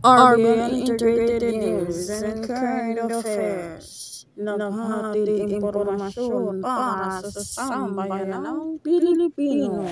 RBN Integrated News and Current Affairs. Naghahatid impormasyon para sa sambayan ng Pilipino.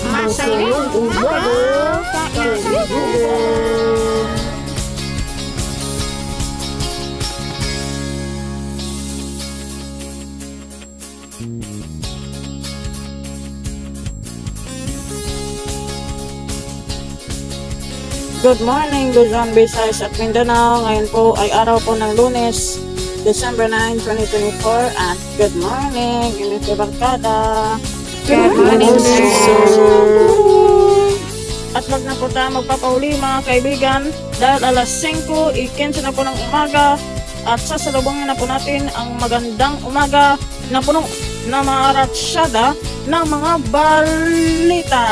Masayang umaga kaibigan. Good morning, Luzon, Visayas at Mindanao. Ngayon po ay araw po ng Lunes, December 9, 2024. At good morning, Init Barkada. Good morning, sir. At wag na po tayo magpapauli mga kaibigan dahil alas 5:15 na po ng umaga at sasalubungin na po natin ang magandang umaga na puno na maaratsyada ng mga balita.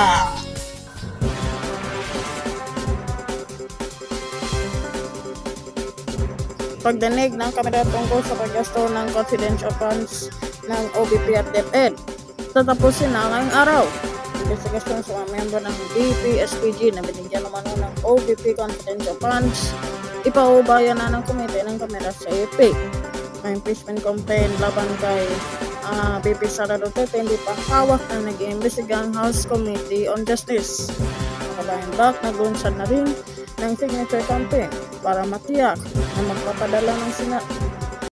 Pagdinig ng kamera tungkol sa paggasto ng confidential funds ng OBP at DepEd. Tatapusin na ngayong araw. Investigasyon sa mga miyembro ng DPSPG na binigyan naman ng OBP confidential funds. Ipaubayan na ng komite ng kamera sa AFP. May impeachment complaint laban kay BP Sara Duterte hindi pa hawak na nag-iimbestiga ang House Committee on Justice. Kabayan Black naglunsad na rin ng signature campaign para matiyak na magpapadala ng